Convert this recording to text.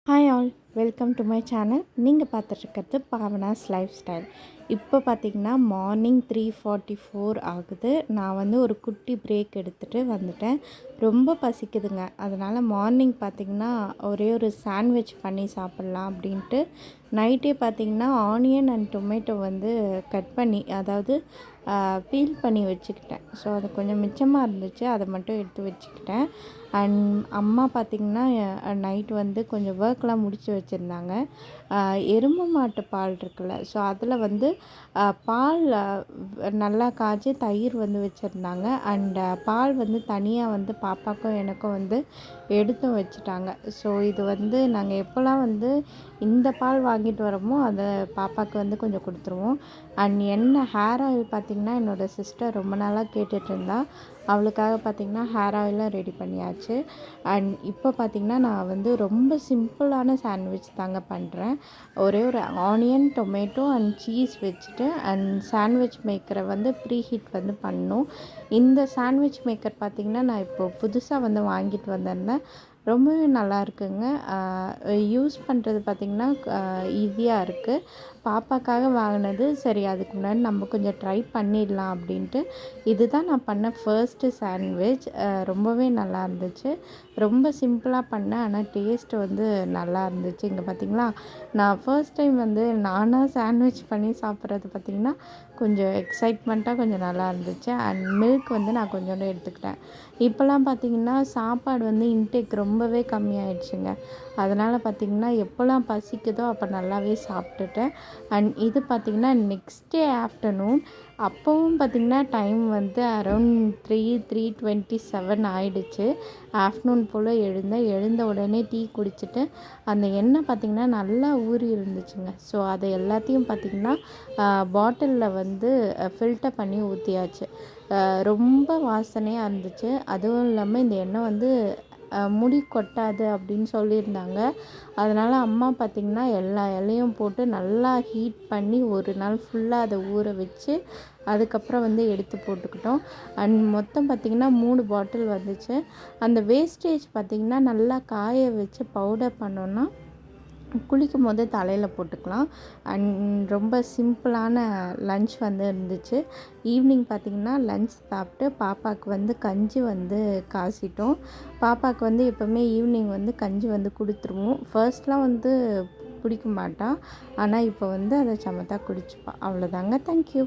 Hi all, welcome to my channel. நீங்கள் பார்த்துட்ருக்கிறது Papanasam life style. இப்போ பார்த்திங்கன்னா மார்னிங் 3:44 ஆகுது. நான் ஒரு குட்டி பிரேக் எடுத்துகிட்டு வந்துட்டேன். ரொம்ப பசிக்குதுங்க. அதனால் மார்னிங் பார்த்திங்கன்னா ஒரே ஒரு சாண்ட்விச் பண்ணி சாப்பிட்லாம் அப்படின்ட்டு நைட்டே பார்த்திங்கன்னா ஆனியன் அண்ட் டொமேட்டோ கட் பண்ணி, அதாவது பீல் பண்ணி வச்சுக்கிட்டேன். ஸோ அது கொஞ்சம் மிச்சமாக இருந்துச்சு, அதை மட்டும் எடுத்து வச்சுக்கிட்டேன். அண்ட் அம்மா பார்த்திங்கன்னா நைட் கொஞ்சம் ஒர்க்லாம் முடித்து வச்சுருந்தாங்க. எருமை மாட்டு பால் இருக்குல்ல, ஸோ அதில் பால் நல்லா காய்ச்சி தயிர் வச்சுருந்தாங்க. அண்ட் பால் தனியாக பாப்பாக்கும் எனக்கும் எடுத்து வச்சுட்டாங்க. ஸோ இது நாங்கள் எப்போல்லாம் இந்த பால் வாங்கிட்டு வரோமோ அதை பாப்பாவுக்கு கொஞ்சம் கொடுத்துருவோம். அண்ட் ஹேர் ஆயில் பார்த்திங்கன்னா என்னோடய சிஸ்டர் ரொம்ப நாளாக கேட்டுட்டு இருந்தா. அவளுக்காக பார்த்திங்கன்னா ஹேர் ஆயிலும் ரெடி பண்ணியாச்சு. அண்ட் இப்போ பார்த்திங்கன்னா நான் ரொம்ப சிம்பிளான சாண்ட்விச் தாங்க பண்ணுறேன். ஒரே ஒரு ஆனியன், டொமேட்டோ அண்ட் சீஸ் வச்சுட்டு and sandwich Mekkarai pre heat பண்ணணும். இந்த சாண்ட்விச் மேக்கர் பார்த்திங்கன்னா நான் இப்போது புதுசாக வாங்கிட்டு வந்திருந்தேன். ரொம்பவே நல்லா இருக்குங்க. யூஸ் பண்ணுறது பார்த்திங்கன்னா ஈஸியாக இருக்குது. பாப்பாக்காக வாங்கினது. சரி, அதுக்கு முன்னாடி நம்ம கொஞ்சம் ட்ரை பண்ணிடலாம் அப்படின்ட்டு இதுதான் நான் பண்ண ஃபர்ஸ்ட்டு சாண்ட்விச். ரொம்பவே நல்லா இருந்துச்சு. ரொம்ப சிம்பிளாக பண்ணேன், ஆனால் டேஸ்ட்டு நல்லா இருந்துச்சு. இங்கே பார்த்திங்களா, நான் ஃபர்ஸ்ட் டைம் நானாக சாண்ட்விச் பண்ணி சாப்பிட்றது பார்த்திங்கன்னா கொஞ்சம் எக்ஸைட்மெண்ட்டாக கொஞ்சம் நல்லா இருந்துச்சு. அண்ட் மில்க் நான் கொஞ்சோண்டு எடுத்துக்கிட்டேன். இப்போல்லாம் பார்த்திங்கன்னா சாப்பாடு இன்டேக் ரொம்பவே கம்மியாயிடுச்சுங்க. அதனால் பார்த்திங்கன்னா எப்போல்லாம் பசிக்குதோ அப்போ நல்லாவே சாப்பிட்டுட்டேன். அண்ட் இது பார்த்திங்கன்னா நெக்ஸ்ட் டே ஆஃப்டர்நூன். அப்போவும் பார்த்திங்கன்னா டைம் அரௌண்ட் 3:27 ஆகிடுச்சு. ஆஃப்டர்நூன் போல் எழுந்த உடனே டீ குடிச்சிட்டு அந்த எண்ணெய் பார்த்திங்கன்னா நல்லா ஊறி இருந்துச்சுங்க. ஸோ அதை எல்லாத்தையும் பார்த்திங்கன்னா பாட்டிலில் ஃபில்டர் பண்ணி ஊற்றியாச்சு. ரொம்ப வாசனையாக இருந்துச்சு. அதுவும் இல்லாமல் இந்த எண்ணெய் முடி கொட்டாது அப்படின்னு சொல்லியிருந்தாங்க. அதனால் அம்மா பார்த்திங்கன்னா எல்லா இலையும் போட்டு நல்லா ஹீட் பண்ணி ஒரு நாள் ஃபுல்லாக அதை ஊற வச்சு அதுக்கப்புறம் எடுத்து போட்டுக்கிட்டோம். அண்ட் மொத்தம் பார்த்திங்கன்னா 3 பாட்டில் வந்துச்சு. அந்த வேஸ்டேஜ் பார்த்திங்கன்னா நல்லா காய வச்சு பவுடர் பண்ணோன்னா குளிக்கும் போது தலையில் போட்டுக்கலாம். அண்ட் ரொம்ப சிம்பிளான லன்ச் இருந்துச்சு. ஈவினிங் பார்த்திங்கன்னா லன்ச் சாப்பிட்டு பாப்பாவுக்கு கஞ்சி காசிட்டோம். பாப்பாவுக்கு எப்போவுமே ஈவினிங் கஞ்சி கொடுத்துருவோம். ஃபர்ஸ்ட்லாம் பிடிக்க மாட்டா, ஆனால் இப்போ அதை சமத்தா குடிச்சுப்பா. அவ்வளோதாங்க. தேங்க்யூ.